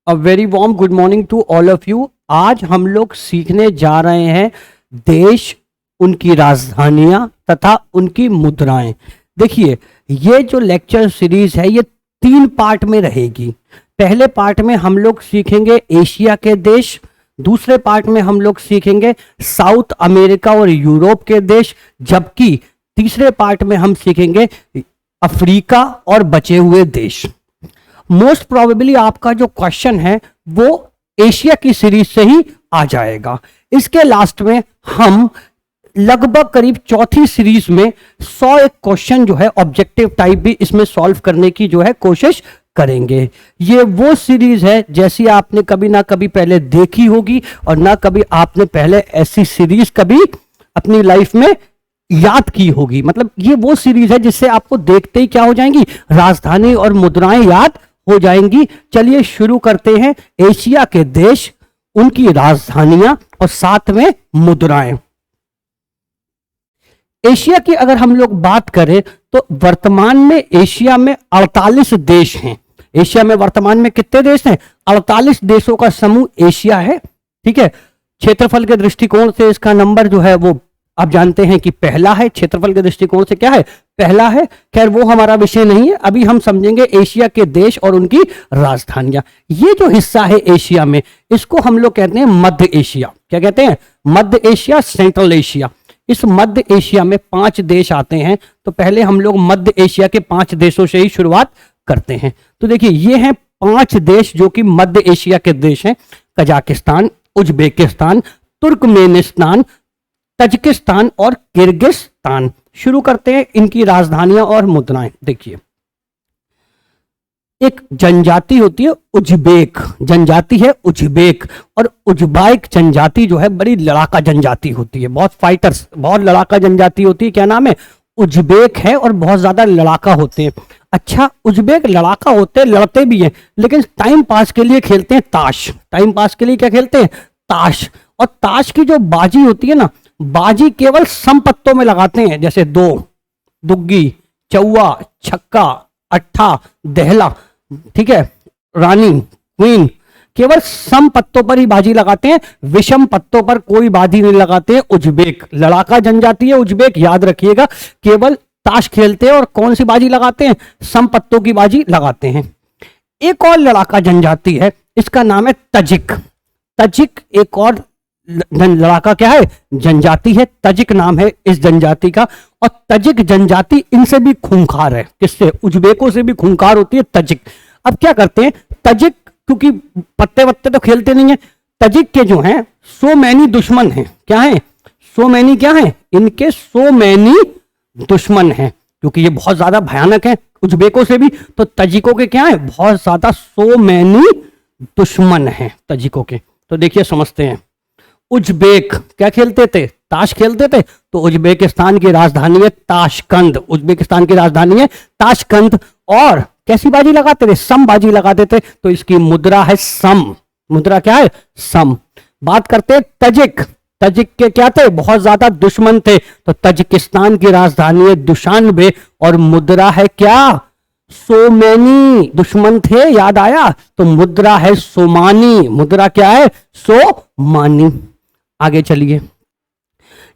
A very warm good morning to all of you. आज हम लोग सीखने जा रहे हैं देश, उनकी राजधानियां तथा उनकी मुद्राएं। देखिए, ये जो लेक्चर सीरीज है ये 3 पार्ट में रहेगी। पहले पार्ट में हम लोग सीखेंगे एशिया के देश, दूसरे पार्ट में हम लोग सीखेंगे साउथ अमेरिका और यूरोप के देश, जबकि तीसरे पार्ट में हम सीखेंगे अफ्रीका और बचे हुए देश। मोस्ट प्रोबेबली आपका जो क्वेश्चन है वो एशिया की सीरीज से ही आ जाएगा। इसके लास्ट में हम लगभग करीब चौथी सीरीज में 101 क्वेश्चन जो है ऑब्जेक्टिव टाइप भी इसमें सॉल्व करने की जो है कोशिश करेंगे। ये वो सीरीज है जैसी आपने कभी ना कभी पहले देखी होगी और ना कभी आपने पहले ऐसी सीरीज कभी अपनी लाइफ में याद की होगी। मतलब ये वो सीरीज है जिससे आपको देखते ही क्या हो जाएंगी, राजधानी और मुद्राएं याद हो जाएंगी। चलिए शुरू करते हैं। एशिया के देश, उनकी राजधानियां और साथ में मुद्राएं। एशिया की अगर हम लोग बात करें तो वर्तमान में एशिया में 48 देश हैं। एशिया में वर्तमान में कितने देश हैं? 48 देशों का समूह एशिया है। ठीक है, क्षेत्रफल के दृष्टिकोण से इसका नंबर जो है वो आप जानते हैं कि पहला है। क्षेत्रफल के दृष्टिकोण से क्या है? पहला है। खैर वो हमारा विषय नहीं है, अभी हम समझेंगे एशिया के देश और उनकी राजधानियां। ये जो हिस्सा है एशिया में, इसको हम लोग कहते हैं मध्य एशिया। क्या कहते हैं? मध्य एशिया, सेंट्रल एशिया। इस मध्य एशिया में 5 देश आते हैं। तो पहले हम लोग मध्य एशिया के 5 देशों से ही शुरुआत करते हैं। तो देखिए, ये हैं 5 देश जो कि मध्य एशिया के देश हैं। कजाकिस्तान, उज्बेकिस्तान, तुर्कमेनिस्तान, तजिकिस्तान और किर्गिस्तान। शुरू करते हैं इनकी राजधानियां और मुद्राएं। देखिए, एक जनजाति होती है उज्बेक, जनजाति है उज्बेक। और उज्बेक जनजाति जो है बड़ी लड़ाका जनजाति होती है, बहुत फाइटर्स, बहुत लड़ाका जनजाति होती है। क्या नाम है? उज्बेक है और बहुत ज्यादा लड़ाका होते हैं। अच्छा, उज्बेक लड़ाका होते हैं, लड़ते भी हैं, लेकिन टाइम पास के लिए खेलते हैं ताश। टाइम पास के लिए क्या खेलते हैं? ताश। और ताश की जो बाजी होती है ना, बाजी केवल सम पत्तों में लगाते हैं, जैसे 2, दुग्गी, चौवा, छक्का, अट्ठा, दहला, ठीक है, रानी, क्वीन, केवल सम पत्तों पर ही बाजी लगाते हैं, विषम पत्तों पर कोई बाजी नहीं लगाते हैं। उज्बेक लड़ाका जनजाति है उज्बेक, याद रखिएगा। केवल ताश खेलते हैं और कौन सी बाजी लगाते हैं? सम पत्तों की बाजी लगाते हैं। एक और लड़ाका जनजाति है, इसका नाम है तजिक। तजिक एक और लड़ाका क्या है? जनजाति है। तजिक नाम है इस जनजाति का। और तजिक जनजाति इनसे भी खूंखार है। किससे? उज्बेकों से भी खूंखार होती है तजिक। अब क्या करते हैं तजिक, क्योंकि पत्ते वत्ते तो खेलते नहीं है, तजिक के जो हैं सो मैनी दुश्मन हैं। क्या है? सो मैनी क्या है? इनके सो मैनी दुश्मन हैं, क्योंकि ये बहुत ज्यादा भयानक है उज्बेकों से भी। तो तजिकों के क्या है? बहुत ज्यादा सो मैनी दुश्मन हैं तजिकों के। तो देखिए, समझते हैं। उज्बेक क्या खेलते थे? ताश खेलते थे। तो उज्बेकिस्तान की राजधानी है ताशकंद। उज्बेकिस्तान की राजधानी है ताशकंद। और कैसी बाजी लगाते थे? सम बाजी लगाते थे। तो इसकी मुद्रा है सम। मुद्रा क्या है? सम। बात करते हैं तजिक। तजिक के क्या थे? बहुत ज्यादा दुश्मन थे। तो तजिकिस्तान की राजधानी है दुशानबे और मुद्रा है क्या? सोमैनी। दुश्मन थे, याद आया? तो मुद्रा है सोमानी। मुद्रा क्या है? सोमानी। आगे चलिए।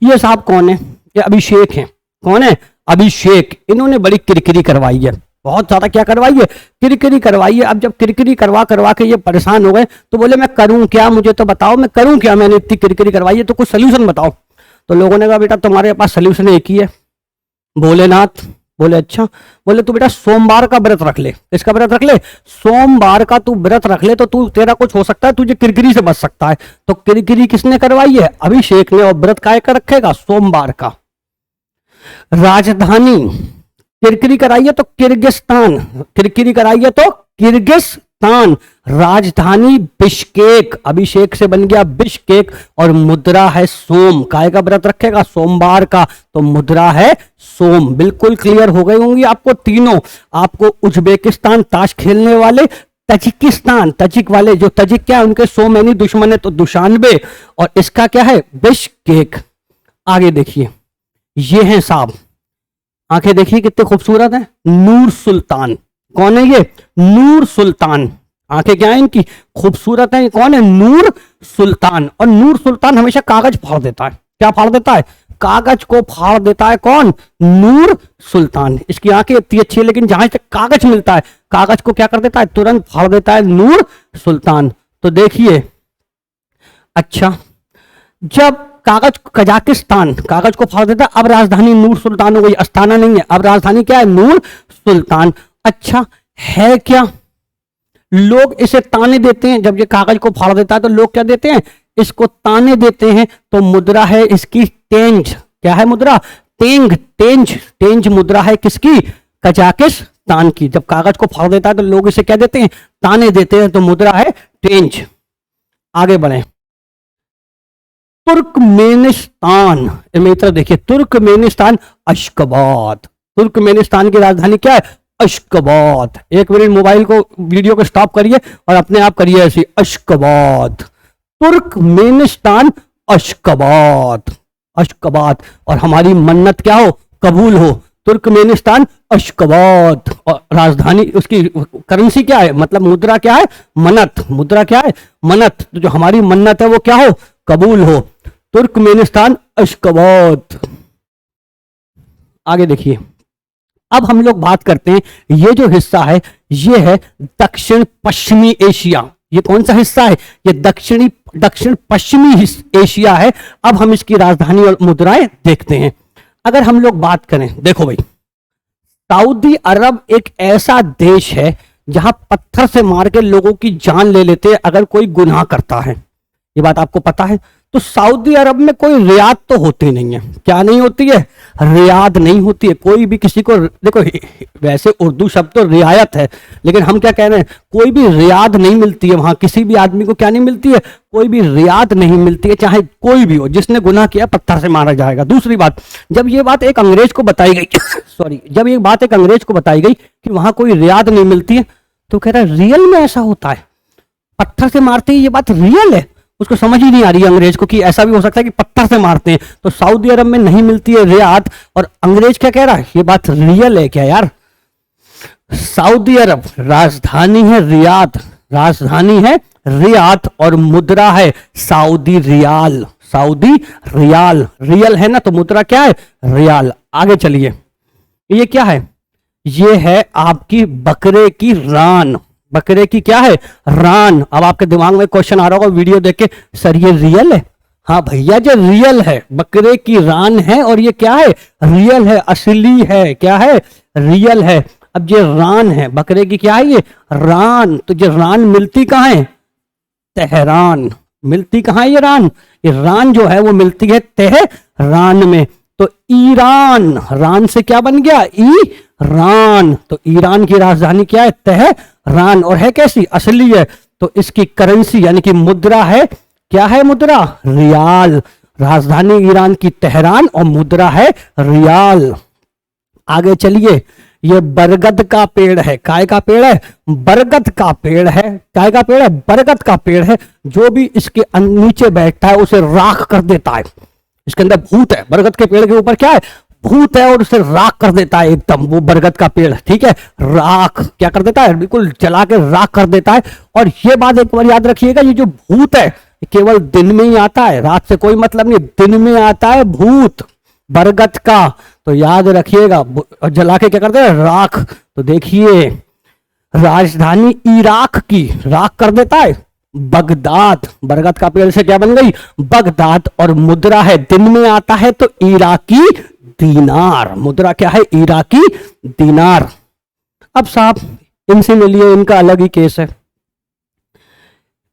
ये साहब कौन है? ये अभिषेक हैं। कौन है? अभिषेक। इन्होंने बड़ी किरकिरी करवाई है, बहुत ज्यादा। क्या करवाई है? किरकिरी करवाई है। अब जब किरकिरी करवा करवा के ये परेशान हो गए तो बोले मैं करूं क्या, मुझे तो बताओ मैं करूं क्या, मैंने इतनी किरकिरी करवाई है तो कुछ सोल्यूशन बताओ। तो लोगों ने कहा बेटा तुम्हारे पास सोल्यूशन एक ही है, भोलेनाथ। बोले अच्छा। बोले तू बेटा सोमवार का व्रत रख ले। इसका व्रत रख ले, सोमवार का तू व्रत रख ले तो तू तेरा कुछ हो सकता है, तुझे किरकिरी से बच सकता है। तो किरकिरी किसने करवाई है? अभिषेक ने। और व्रत काय का रखेगा? सोमवार का। राजधानी किरकिरी कराई है तो किर्गिस्तान। किरकिरी कराई है तो किर्गिस्तान। राजधानी बिश्केक। अभिषेक से बन गया बिश्केक। और मुद्रा है सोम। काय का व्रत रखेगा? सोमवार का। तो मुद्रा है सोम। बिल्कुल क्लियर हो गई होंगी आपको तीनों। आपको उज्बेकिस्तान ताश खेलने वाले, तजिकिस्तान तजिक वाले, जो तजिक क्या है उनके सो मैनी दुश्मन है तो दुशानबे, और इसका क्या है? बिश्केक। आगे देखिए, ये हैं साहब, आंखें देखिए कितने खूबसूरत हैं, नूर सुल्तान। कौन है ये? नूर सुल्तान। आंखें क्या है इनकी, खूबसूरत है। ये कौन है, नूर सुल्तान। और नूर सुल्तान हमेशा कागज फाड़ देता है। क्या फाड़ देता है, कागज को फाड़ देता है। कौन, नूर सुल्तान। इसकी आंखें इतनी अच्छी है लेकिन जहां से कागज मिलता है, कागज को क्या कर देता है, तुरंत फाड़ देता है नूर सुल्तान। तो देखिए, अच्छा, जब कागज, कजाकिस्तान कागज को फाड़ देता है, अब राजधानी नूर सुल्तान हो गई, अस्ताना नहीं है, अब राजधानी क्या है, नूर सुल्तान। अच्छा, है क्या, लोग इसे ताने देते हैं। जब ये कागज को फाड़ देता है तो लोग क्या देते हैं, इसको ताने देते हैं। तो मुद्रा है इसकी टेंज। क्या है मुद्रा, टेंग, टेंज। टेंज मुद्रा है किसकी, कजाकिस्तान की। जब कागज को फाड़ देता है तो लोग इसे क्या देते हैं, ताने देते हैं। तो मुद्रा है टेंज। आगे बढ़े, तुर्कमेनिस्तान। मित्र देखिए, तुर्कमेनिस्तान, अशकबाद। तुर्कमेनिस्तान की राजधानी क्या है, अशकबाद। एक मिनट मोबाइल को, वीडियो को स्टॉप करिए और अपने आप करिए ऐसी, अशकबाद, तुर्कमेनिस्तान, अशकबाद, अशकबाद। और हमारी मन्नत क्या हो, कबूल हो। तुर्कमेनिस्तान, अशकबाद। और राजधानी, उसकी करेंसी क्या है, मतलब मुद्रा क्या है, मनत। मुद्रा क्या है, मनत। तो जो हमारी मन्नत है वो क्या हो, कबूल हो। तुर्कमेनिस्तान, अशकबाद। आगे देखिए, अब हम लोग बात करते हैं, ये जो हिस्सा है ये है दक्षिण पश्चिमी एशिया। ये कौन सा हिस्सा है, ये दक्षिण पश्चिमी एशिया है। अब हम इसकी राजधानी और मुद्राएं देखते हैं। अगर हम लोग बात करें, देखो भाई, सऊदी अरब एक ऐसा देश है जहां पत्थर से मार के लोगों की जान ले लेते हैं अगर कोई गुनाह करता है। ये बात आपको पता है। तो सऊदी अरब में कोई रियाद तो होती नहीं है। क्या नहीं होती है, रियाद नहीं होती है। कोई भी किसी को, देखो वैसे उर्दू शब्द तो रियायत है, लेकिन हम क्या कह रहे हैं, कोई भी रियाद नहीं मिलती है वहां। किसी भी आदमी को क्या नहीं मिलती है, कोई भी रियाद नहीं मिलती है, चाहे कोई भी हो। जिसने गुनाह किया पत्थर से मारा जाएगा। दूसरी बात, जब ये बात एक अंग्रेज को बताई गई सॉरी, जब ये बात एक अंग्रेज को बताई गई कि वहां कोई रियाद नहीं मिलती है, तो कह रहा है रियल में ऐसा होता है, पत्थर से मारते हैं, ये बात रियल है। उसको समझ ही नहीं आ रही है अंग्रेज को कि ऐसा भी हो सकता है कि पत्थर से मारते हैं। तो सऊदी अरब में नहीं मिलती है रियाद, और अंग्रेज क्या कह रहा है, ये बात रियल है क्या यार। सऊदी अरब, राजधानी है रियाद, राजधानी है रियाद, और मुद्रा है Saudi riyal. Saudi riyal, real है ना, तो मुद्रा क्या है, रियाल। आगे चलिए, ये क्या है, ये है आपकी बकरे की रान। बकरे की क्या है, रान। अब आपके दिमाग में क्वेश्चन आ रहा होगा वीडियो देख के, सर ये रियल है। हाँ भैया, जो रियल है, बकरे की रान है, और ये क्या है, रियल है, असली है। क्या है, रियल है। अब ये रान है, बकरे की क्या है, ये रान। तो ये रान मिलती कहाँ है, तेहरान। मिलती कहाँ है ये रान, ये रान जो है वो मिलती है तेहरान में। तो ईरान, रान से क्या बन गया, ईरान। तो ईरान की राजधानी क्या है, तेहरान। और है कैसी, असली है। तो इसकी करेंसी यानी कि मुद्रा है, क्या है मुद्रा, रियाल। राजधानी ईरान की तेहरान और मुद्रा है रियाल। आगे चलिए, ये बरगद का पेड़ है। काय का पेड़ है, बरगद का पेड़ है। काय का पेड़ है, बरगद का पेड़ है। जो भी इसके नीचे बैठता है उसे राख कर देता है। इसके अंदर भूत है, बरगद के पेड़ के ऊपर क्या है, भूत है, और उसे राख कर देता है एकदम, वो बरगद का पेड़, ठीक है। राख क्या कर देता है, बिल्कुल जला के राख कर देता है। और ये बात एक बार याद रखिएगा, ये जो भूत है केवल दिन में ही आता है, रात से कोई मतलब नहीं, दिन में आता है भूत बरगद का। तो याद रखिएगा, और जला के क्या करते हैं, राख। तो देखिए, राजधानी इराक की राख कर देता है बगदाद। बरगद का पेड़ से क्या बन गई, बगदाद। और मुद्रा है, दिन में आता है तो इराकी दीनार। मुद्रा क्या है, इराकी दीनार। अब साहब इनसे मिलिए, इनका अलग ही केस है।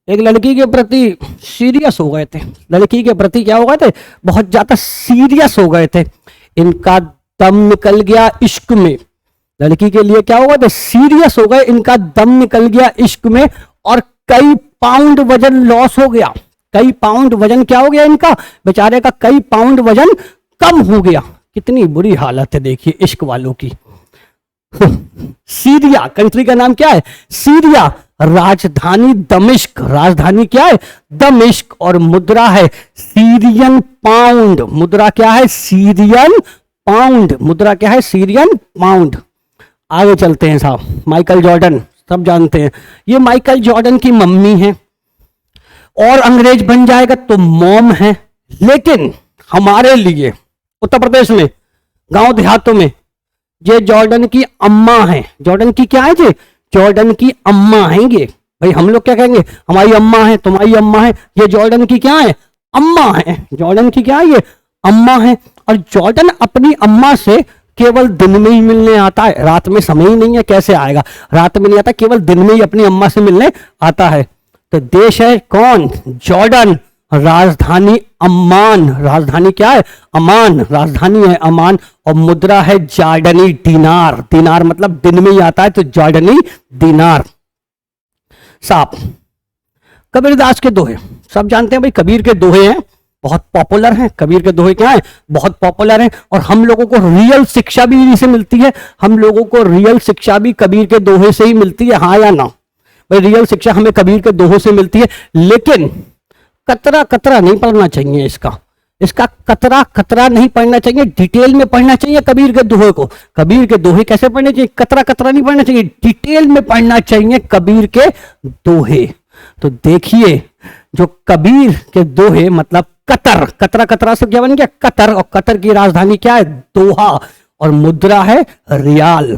एक लड़की के प्रति सीरियस हो गए थे, लड़की के प्रति क्या हो गए थे, बहुत ज्यादा सीरियस हो गए थे। इनका दम निकल गया इश्क में। लड़की के लिए क्या हो गए थे, सीरियस हो गए, इनका दम निकल गया इश्क में, और कई पाउंड वजन लॉस हो गया। कई पाउंड वजन क्या हो गया इनका, बेचारे का कई पाउंड वजन कम हो गया। कितनी बुरी हालत है देखिए इश्क वालों की। सीरिया, कंट्री का नाम क्या है, सीरिया। राजधानी दमिश्क, राजधानी क्या है, दमिश्क। और मुद्रा है सीरियन पाउंड। मुद्रा क्या है, सीरियन पाउंड। मुद्रा क्या है, सीरियन पाउंड। आगे चलते हैं साहब, माइकल जॉर्डन, सब जानते हैं। ये माइकल जॉर्डन की मम्मी है, और अंग्रेज बन जाएगा तो मॉम है। लेकिन हमारे लिए उत्तर प्रदेश में गांव देहातों में ये जॉर्डन की अम्मा है। जॉर्डन की क्या है जी? जॉर्डन की अम्मा है ये। भाई हम लोग क्या कहेंगे? हमारी अम्मा है, तुम्हारी अम्मा है। ये जॉर्डन की क्या है? अम्मा है। जॉर्डन की क्या है? ये अम्मा है। और जॉर्डन अपनी अम्मा से केवल दिन में ही मिलने आता है, रात में समय ही नहीं है। कैसे आएगा? रात में नहीं आता, केवल दिन में ही अपनी अम्मा से मिलने आता है। तो देश है कौन? जॉर्डन। राजधानी अम्मान। राजधानी क्या है? अमान। राजधानी है अमान। और मुद्रा है जॉर्डनी दीनार। दीनार मतलब दिन में ही आता है, तो जॉर्डनी दीनार। साहब कबीरदास के दोहे सब जानते हैं भाई। कबीर के दोहे हैं, बहुत पॉपुलर हैं। कबीर के दोहे क्या है? बहुत पॉपुलर हैं। और हम लोगों को रियल शिक्षा भी इन्हीं से मिलती है। हम लोगों को रियल शिक्षा भी कबीर के दोहे से ही मिलती है, हाँ या ना? भाई रियल शिक्षा हमें कबीर के दोहों से मिलती है। लेकिन कतरा कतरा नहीं पढ़ना चाहिए इसका कतरा कतरा नहीं पढ़ना चाहिए, डिटेल में पढ़ना चाहिए कबीर के दोहे को। कबीर के दोहे कैसे पढ़ने चाहिए? कतरा कतरा नहीं पढ़ना चाहिए, डिटेल में पढ़ना चाहिए कबीर के दोहे। तो देखिए, जो कबीर के दोहे मतलब कतर, कतरा कतरा से क्या बन गया? कतर। और कतर की राजधानी क्या है? दोहा। और मुद्रा है रियाल।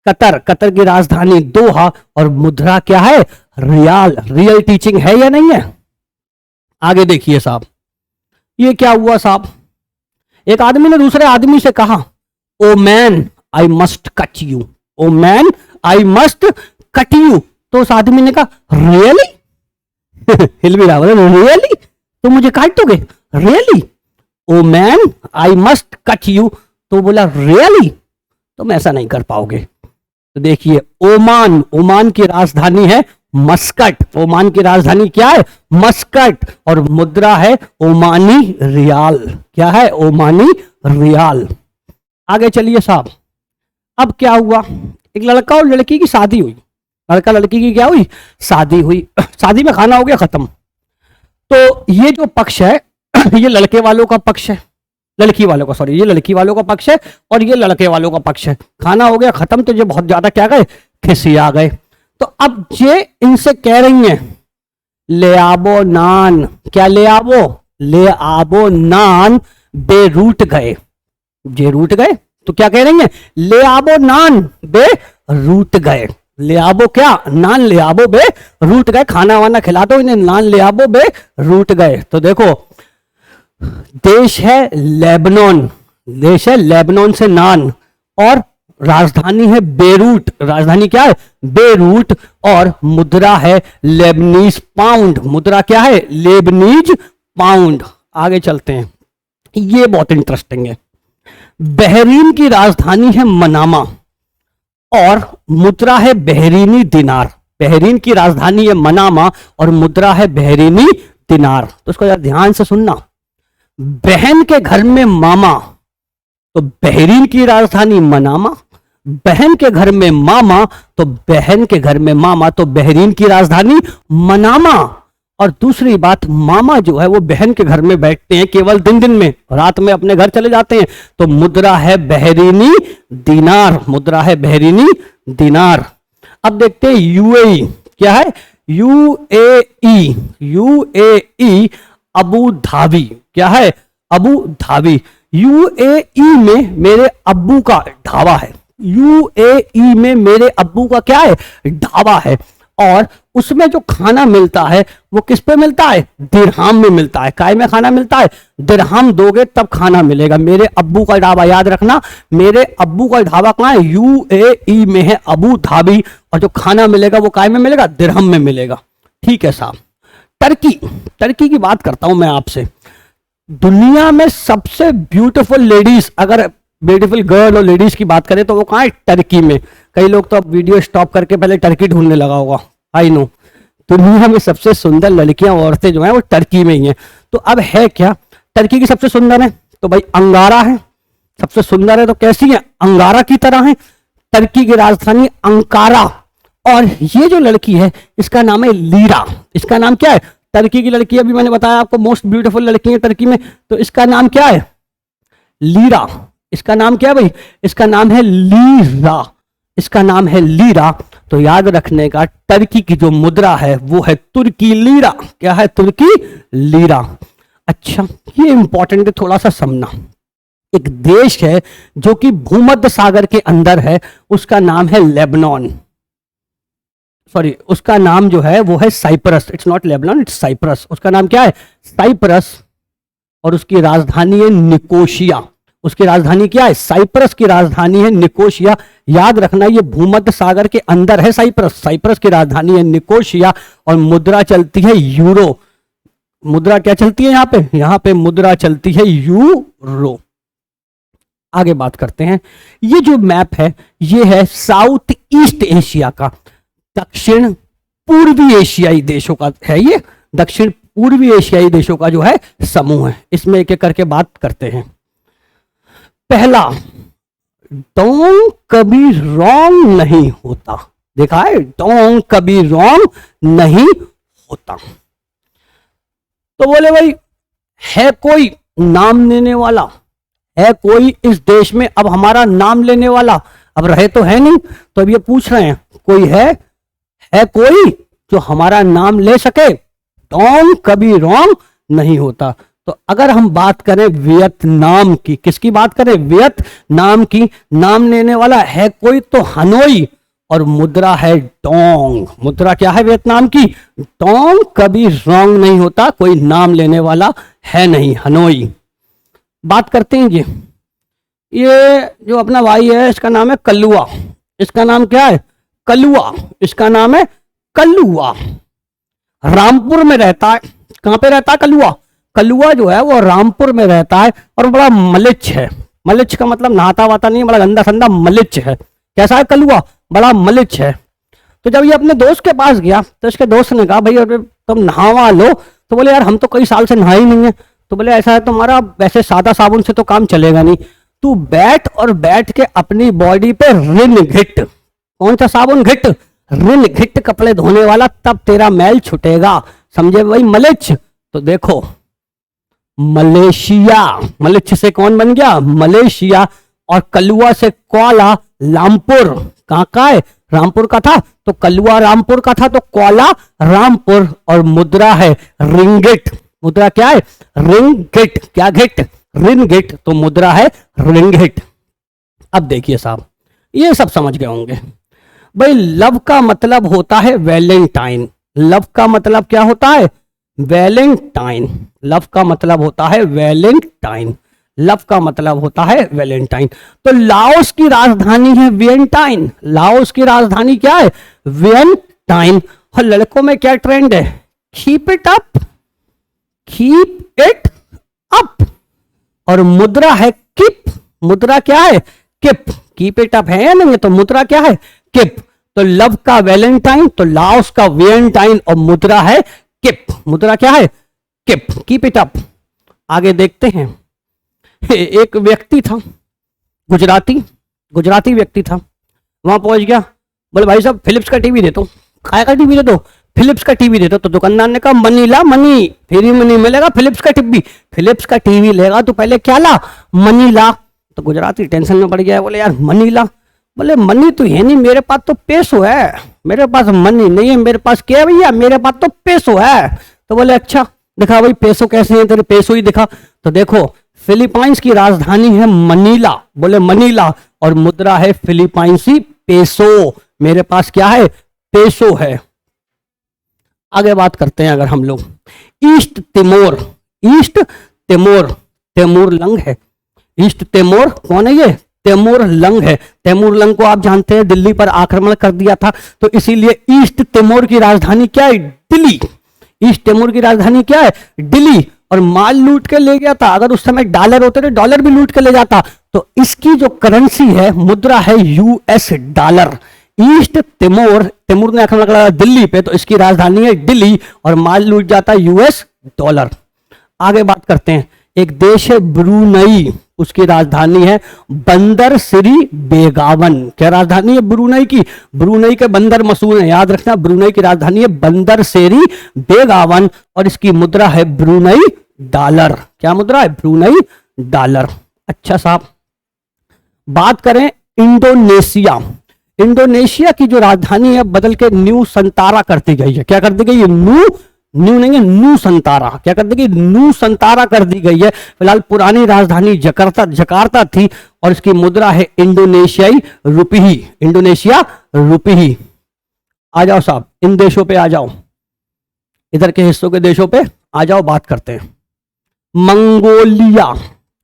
कतर, कतर की राजधानी दोहा, और मुद्रा क्या है? रियाल। रियल टीचिंग है या नहीं है? आगे देखिए साहब, ये क्या हुआ साहब? एक आदमी ने दूसरे आदमी से कहा, oh man I must cut you. Oh man I must cut you. तो उस आदमी ने कहा, रियली? हिल भी रहा, रियली? तो मुझे काट दोगे? Really? Oh man I must cut you. तो बोला, रियली? तुम ऐसा नहीं कर पाओगे। तो देखिए, ओमान, ओमान की राजधानी है मस्कट। ओमान की राजधानी क्या है? मस्कट। और मुद्रा है ओमानी रियाल। क्या है? ओमानी रियाल। आगे चलिए साहब, अब क्या हुआ? एक लड़का और लड़की की शादी हुई। लड़का लड़की की क्या हुई? शादी हुई। शादी में खाना हो गया खत्म। तो ये जो पक्ष है ये लड़के वालों का पक्ष है, लड़की वालों का, सॉरी, ये लड़की वालों का पक्ष है और ये लड़के वालों का पक्ष है। खाना हो गया खत्म, तो ये बहुत ज्यादा क्या गए? खिसिया गए। तो अब ये इनसे कह रही हैं, ले आबो नान। क्या ले आबो? ले आबो नान। बेरूट गए। जे रूट गए, तो क्या कह रही हैं? ले आबो नान बे रूट गए। ले आबो क्या? नान ले आबो बे रूट गए। खाना वाना खिला दो इन्हें, नान ले आबो बे रूट गए। तो देखो, देश है लेबनान, देश है लेबनान से नान, और राजधानी है बेरूट। राजधानी क्या है? बेरूट। और मुद्रा है लेबनीज पाउंड। मुद्रा क्या है? Lebanese pound. आगे चलते हैं, ये बहुत इंटरेस्टिंग है। बहरीन की राजधानी है मनामा और मुद्रा है बहरीनी दिनार। बहरीन की राजधानी है मनामा और मुद्रा है बहरीनी दिनार। तो इसको जरा ध्यान से सुनना। बहन के घर में मामा, तो बहरीन की राजधानी मनामा। बहन के घर में मामा, तो बहन के घर में मामा, तो बहरीन की राजधानी मनामा। और दूसरी बात, मामा जो है वो बहन के घर में बैठते हैं केवल दिन दिन में, रात में अपने घर चले जाते हैं। तो मुद्रा है बहरीनी दिनार। मुद्रा है बहरीनी दिनार। अब देखते हैं यूएई क्या है? UAE, UAE Abu Dhabi. क्या है? Abu Dhabi. यूएई में मेरे अब्बू का ढाबा है। यूएई में मेरे अब्बू का क्या है? ढाबा है। और उसमें जो खाना मिलता है वो किस पे मिलता है? दिरहम में मिलता है। काय में खाना मिलता है? दिरहम दोगे तब खाना मिलेगा। मेरे अब्बू का ढाबा, याद रखना, मेरे अब्बू का ढाबा कहाँ है? यूएई में है, अबू धाबी। और जो खाना मिलेगा वो काय में मिलेगा? दिरहम में मिलेगा। ठीक है साहब। टर्की, टर्की की बात करता हूं मैं आपसे। दुनिया में सबसे ब्यूटीफुल लेडीज, अगर ब्यूटीफुल गर्ल और लेडीज की बात करें तो वो कहाँ है? टर्की में। कई लोग तो अब वीडियो स्टॉप करके पहले टर्की ढूंढने लगा होगा, आई नो। दुनिया में सबसे सुंदर लड़कियां, औरतें जो हैं वो टर्की में ही हैं। तो अब है क्या? टर्की की सबसे सुंदर है तो भाई अंगारा है। सबसे सुंदर है तो कैसी है? अंगारा की तरह है। टर्की की राजधानी अंकारा। और ये जो लड़की है इसका नाम है लीरा। इसका नाम क्या है? टर्की की लड़की, अभी मैंने बताया आपको मोस्ट ब्यूटीफुल लड़की है टर्की में, तो इसका नाम क्या है? लीरा। इसका नाम क्या है भाई? इसका नाम है लीरा। इसका नाम है लीरा। तो याद रखने का, टर्की की जो मुद्रा है वो है तुर्की लीरा। क्या है? तुर्की लीरा। अच्छा, ये इंपॉर्टेंट है थोड़ा सा समझना। एक देश है जो कि भूमध्य सागर के अंदर है, उसका नाम है लेबनान। सॉरी, उसका नाम जो है वो है Cyprus. It's not Lebanon, it's Cyprus. उसका नाम क्या है? साइप्रस। और उसकी राजधानी है निकोशिया। उसकी राजधानी क्या है? साइप्रस की राजधानी है निकोशिया। याद रखना, ये भूमध्य सागर के अंदर है साइप्रस। साइप्रस की राजधानी है निकोशिया और मुद्रा चलती है यूरो। मुद्रा क्या चलती है यहाँ पे? यहाँ पे मुद्रा चलती है यूरो। आगे बात करते हैं। ये जो मैप है ये है साउथ ईस्ट एशिया का, दक्षिण पूर्वी एशियाई देशों का है। ये दक्षिण पूर्वी एशियाई देशों का जो है समूह है। इसमें एक एक करके बात करते हैं। पहला, डोंग कभी रॉन्ग नहीं होता। देखा है? डोंग कभी रॉन्ग नहीं होता। तो बोले भाई, है कोई नाम लेने वाला? है कोई इस देश में अब हमारा नाम लेने वाला? अब रहे तो है नहीं, तो अब ये पूछ रहे हैं कोई है कोई जो हमारा नाम ले सके? डोंग कभी रॉन्ग नहीं होता। तो अगर हम बात करें वियतनाम की, किसकी बात करें? वियतनाम की। नाम लेने वाला है कोई तो हनोई, और मुद्रा है डोंग। मुद्रा क्या है वियतनाम की? डोंग कभी रॉन्ग नहीं होता। कोई नाम लेने वाला है नहीं, हनोई। बात करते हैं ये जो अपना भाई है, इसका नाम है कलुआ। इसका नाम क्या है? कलुआ। इसका नाम है कलुआ। रामपुर में रहता है। कहां पे रहता है कलुआ? कलुआ जो है वो रामपुर में रहता है और बड़ा मलिच है। मलिच का मतलब नहाता वाता नहीं है, बड़ा गंदा संदा मलिच है। कैसा है कलुआ? बड़ा मलिच है। तो जब ये अपने दोस्त के पास गया तो इसके दोस्त ने कहा भाई अरे तुम नहावा लो। तो बोले यार हम तो कई साल से नहाए ही नहीं है। तो बोले ऐसा है तुम्हारा, वैसे सादा साबुन से तो काम चलेगा नहीं, तू बैठ और बैठ के अपनी बॉडी पे रिन घिट। कौन सा साबुन? घिट। रिन घिट कपड़े धोने वाला, तब तेरा मैल छुटेगा। समझे भाई मलिच? तो देखो, मलेशिया, मलिच से कौन बन गया? मलेशिया। और कलुआ से क्वाला लामपुर। कहां का है? रामपुर का था। तो कलुआ रामपुर का था, तो क्वाला रामपुर। और मुद्रा है रिंगिट। मुद्रा क्या है? रिंगिट। क्या घिट? रिंगिट। तो मुद्रा है रिंगिट। अब देखिए साहब, ये सब समझ गए होंगे भाई। लव का मतलब होता है वैलेंटाइन। लव का मतलब क्या होता है? वैलेंटाइन। लव का मतलब होता है वैलेंटाइन। लव का मतलब होता है वैलेंटाइन। तो लाओस की राजधानी है वियंटाइन। लाओस की राजधानी क्या है? वियंटाइन। और लड़कों में क्या ट्रेंड है? Keep it up, keep it up. और मुद्रा है किप। मुद्रा क्या है? किप। कीप इट अप है या नहीं? तो मुद्रा क्या है? किप। तो लव का वैलेंटाइन, तो लाओस का वियंटाइन, और मुद्रा है किप। मुद्रा क्या है? किप। Keep it up. आगे देखते हैं। एक व्यक्ति था, गुजराती व्यक्ति था। वहां पहुंच गया, बोले भाई साहब फिलिप्स का टीवी दे दो। काय का टीवी दे दो? फिलिप्स का टीवी दे दो। तो दुकानदार ने कहा मनी ला, मनी फ्री मनी मिलेगा। फिलिप्स का टीवी, फिलिप्स का टीवी लेगा तो पहले क्या ला? मनी ला। तो गुजराती टेंशन में पड़ गया, बोले यार मनी ला। बोले मनी तो है नहीं मेरे पास, तो पैसो है। मेरे पास मनी नहीं है, मेरे पास क्या है भैया? मेरे पास तो पैसो है। तो बोले अच्छा दिखा भाई पैसो कैसे हैं तेरे? पैसो ही दिखा। तो देखो, फिलीपाइंस की राजधानी है मनीला। बोले मनीला। और मुद्रा है फिलीपाइंसी पेसो। मेरे पास क्या है? पेसो है। आगे बात करते हैं अगर हम लोग, East Timor. East Timor, Timur Lang है। ईस्ट तिमोर कौन है? ये तैमूर लंग है। तैमूर लंग को आप जानते हैं दिल्ली पर आक्रमण कर दिया था, तो इसीलिए ईस्ट तिमोर की राजधानी क्या है? दिल्ली। ईस्ट तिमोर की राजधानी क्या है? दिल्ली। और माल लूट के ले गया था। अगर उस समय डॉलर होते तो डॉलर भी लूट के ले जाता। तो इसकी जो करेंसी है, मुद्रा है US dollar. East Timor, Timor ने आक्रमण करा दिल्ली पे, तो इसकी राजधानी है दिल्ली और माल लूट जाता है यूएस डॉलर। आगे बात करते हैं। एक देश है ब्रुनई, उसकी राजधानी है बंदर श्री बेगावन। क्या राजधानी है ब्रुनई की? ब्रुनई के बंदर मशहूर है, याद रखना। ब्रुनई की राजधानी है बंदर शेरी बेगावन और इसकी मुद्रा है ब्रुनई डॉलर। क्या मुद्रा है? Brunei dollar. अच्छा साहब, बात करें इंडोनेशिया। इंडोनेशिया की जो राजधानी है बदल के न्यू संतारा कर दी गई है। क्या कर दी गई है? न्यू, न्यू नहीं है, नू संतारा। क्या कर दी गई? नू संतारा कर दी गई है। फिलहाल पुरानी राजधानी जकार्ता थी और इसकी मुद्रा है इंडोनेशियाई रुपी। इंडोनेशिया रुपी। आ जाओ साहब, इन देशों पे आ जाओ, इधर के हिस्सों के देशों पे आ जाओ, बात करते हैं। मंगोलिया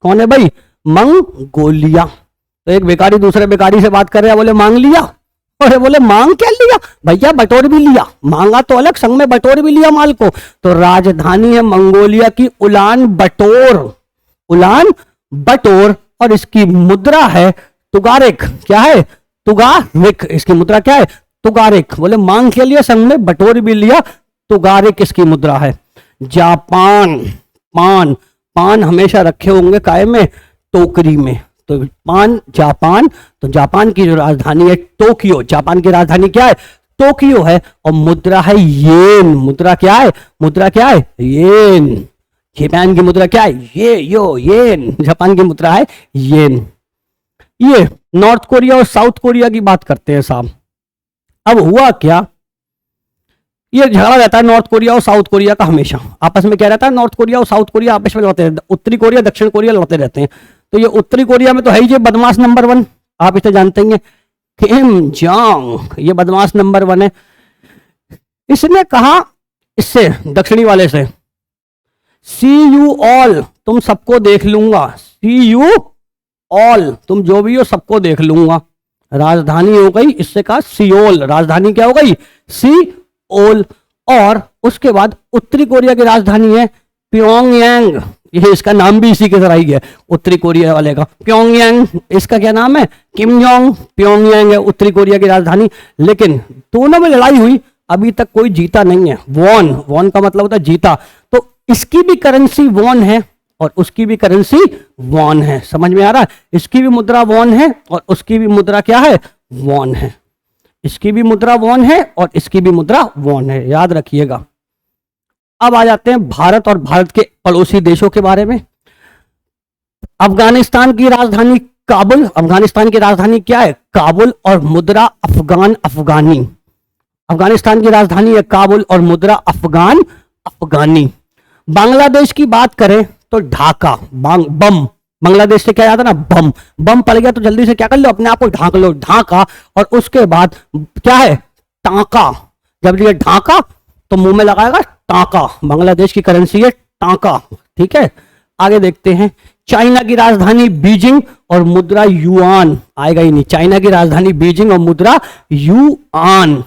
कौन है भाई? मंगोलिया। तो एक बेकारी दूसरे बेकारी से बात कर रहे हैं, बोले मांग लिया, और बोले मांग क्या लिया भैया, बटोर भी लिया। मांगा तो अलग, संग में बटोर भी लिया माल को। तो राजधानी है मंगोलिया की उलान बटोर, उलान बटोर, और इसकी मुद्रा है तुगारिक। क्या है? तुगारिक। इसकी मुद्रा क्या है? तुगारिक। बोले मांग क्या लिया, संग में बटोर भी लिया, तुगारिक इसकी मुद्रा है। जापान, पान, पान हमेशा रखे होंगे काय में? टोकरी में। तो पान, जापान। तो जापान की जो राजधानी है टोक्यो, जापान की राजधानी क्या है? टोक्यो है, और मुद्रा है येन। मुद्रा क्या है? मुद्रा क्या है? येन। जापान की मुद्रा क्या है? येन। जापान की मुद्रा है येन। ये नॉर्थ कोरिया और साउथ कोरिया की बात करते हैं साहब। अब हुआ क्या, ये झगड़ा रहता है नॉर्थ कोरिया और साउथ कोरिया का हमेशा, आपस में क्या रहता है? नॉर्थ कोरिया और साउथ कोरिया आपस में लड़ते रहते हैं, उत्तरी कोरिया दक्षिण कोरिया लड़ते रहते हैं। तो ये उत्तरी कोरिया में तो है ही ये बदमाश नंबर 1, आप इसे जानते हैं, किम जोंग, ये बदमाश नंबर 1 है। इसने कहा इससे दक्षिणी वाले से, सी यू ऑल, तुम सबको देख लूंगा। सी यू ऑल, तुम जो भी हो सबको देख लूंगा। राजधानी हो गई, इससे कहा सियोल, राजधानी क्या हो गई? सियोल। और उसके बाद उत्तरी कोरिया की राजधानी है प्योंगयांग। ये इसका नाम भी इसी की तरह ही है, उत्तरी कोरिया वाले का प्योंगयांग। इसका क्या नाम है? Kim Jong. प्योंगयांग है उत्तरी कोरिया की राजधानी। लेकिन दोनों में लड़ाई हुई, अभी तक कोई जीता नहीं है। वॉन, वॉन का मतलब होता है जीता। तो इसकी भी करेंसी वॉन है और उसकी भी करेंसी वॉन है। समझ में आ रहा है? इसकी भी मुद्रा वॉन है और उसकी भी मुद्रा क्या है? वॉन है। इसकी भी मुद्रा वॉन है और इसकी भी मुद्रा वॉन है, याद रखिएगा। अब आ जाते हैं भारत और भारत के पड़ोसी देशों के बारे में। अफगानिस्तान की राजधानी काबुल। अफगानिस्तान की राजधानी क्या है? काबुल, और मुद्रा अफगान अफगानी। अफगानिस्तान की राजधानी है काबुल और मुद्रा अफगान अफगानी। बांग्लादेश की बात करें तो ढाका। बम, बांग्लादेश से क्या याद है ना? बम। बम पड़ गया तो जल्दी से क्या कर लो, अपने आप को ढांक लो, ढाका। और उसके बाद क्या है? टाका। जब ये ढाका तो मुंह में लगाएगा टाका। बांग्लादेश की करेंसी है टाका। ठीक है, आगे देखते हैं। चाइना की राजधानी बीजिंग और मुद्रा युआन। आएगा ही नहीं, चाइना की राजधानी बीजिंग और मुद्रा युआन।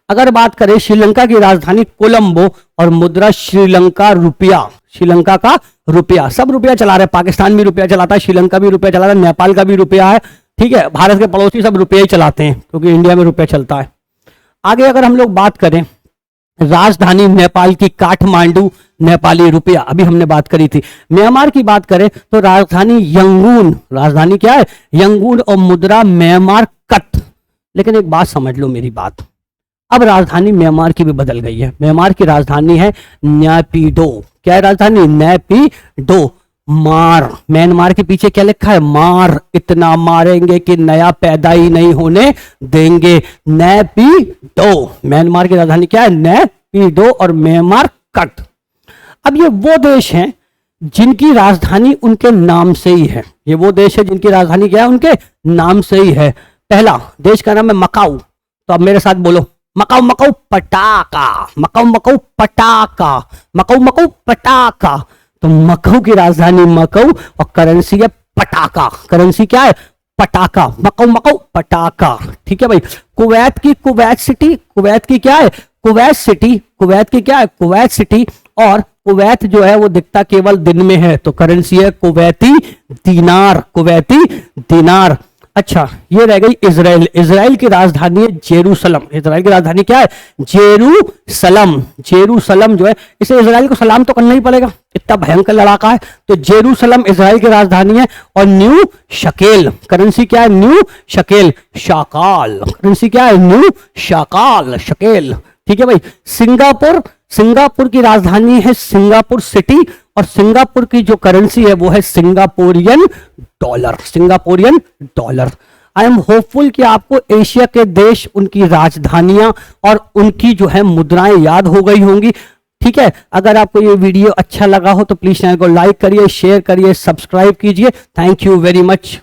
अगर बात करें श्रीलंका की राजधानी कोलंबो और मुद्रा श्रीलंका रुपया। श्रीलंका का रुपया, सब रुपया चला रहे, पाकिस्तान भी रुपया चलाता है, श्रीलंका भी रुपया चला रहा है, नेपाल का भी रुपया है। ठीक है, भारत के पड़ोसी सब रुपया ही चलाते हैं क्योंकि इंडिया में रुपया चलता है। आगे अगर हम लोग बात करें, राजधानी नेपाल की काठमांडू, नेपाली रुपया, अभी हमने बात करी थी। म्यांमार की बात करें तो राजधानी यंगून। राजधानी क्या है? यंगून, और मुद्रा म्यांमार कट। लेकिन एक बात समझ लो मेरी बात, अब राजधानी म्यांमार की भी बदल गई है। म्यांमार की राजधानी है नैपीडो। क्या है राजधानी? नैपीडो। मार, म्यांमार के पीछे क्या लिखा है? मार, इतना मारेंगे कि नया पैदा ही नहीं होने देंगे। नैपीडो, म्यांमार की राजधानी क्या है? नैपीडो, और म्यांमार कट। अब ये वो देश हैं जिनकी राजधानी उनके नाम से ही है। ये वो देश है जिनकी राजधानी क्या है? उनके नाम से ही है। पहला देश का नाम है मकाऊ। तो अब मेरे साथ बोलो, मकाऊ मकाऊ पटाका, मकाऊ मकाऊ पटाका, मकाऊ मकाऊ पटाका। तो मकाऊ की राजधानी मकाऊ और करेंसी है पटाका। करेंसी क्या है? पटाका। मकाऊ मकाऊ पटाका। ठीक है भाई। कुवैत की कुवैत सिटी। कुवैत की क्या है? Kuwait city. कुवैत की क्या है? Kuwait city. और कुवैत जो है वो दिखता केवल दिन में है, तो करेंसी है कुवैती दीनार। कुवैती दीनार। अच्छा, ये रह गई इजराइल। इजराइल की राजधानी है जेरूसलम। इजराइल की राजधानी क्या है? जेरूसलम। जेरूसलम जो है, इसे इजराइल को सलाम तो करना ही पड़ेगा, इतना भयंकर लड़ाका है। तो जेरूसलम इजराइल की राजधानी है। और न्यू शकेल, करेंसी क्या है? न्यू शकेल। शाकाल, करेंसी क्या है? न्यू शाकाल, शकेल। ठीक है भाई। सिंगापुर, सिंगापुर की राजधानी है सिंगापुर सिटी और सिंगापुर की जो करेंसी है वो है Singaporean dollar. Singaporean dollar. I am hopeful कि आपको एशिया के देश, उनकी राजधानियां और उनकी जो है मुद्राएं याद हो गई होंगी। ठीक है, अगर आपको ये वीडियो अच्छा लगा हो तो प्लीज चैनल को लाइक करिए, शेयर करिए, सब्सक्राइब कीजिए। Thank you very much.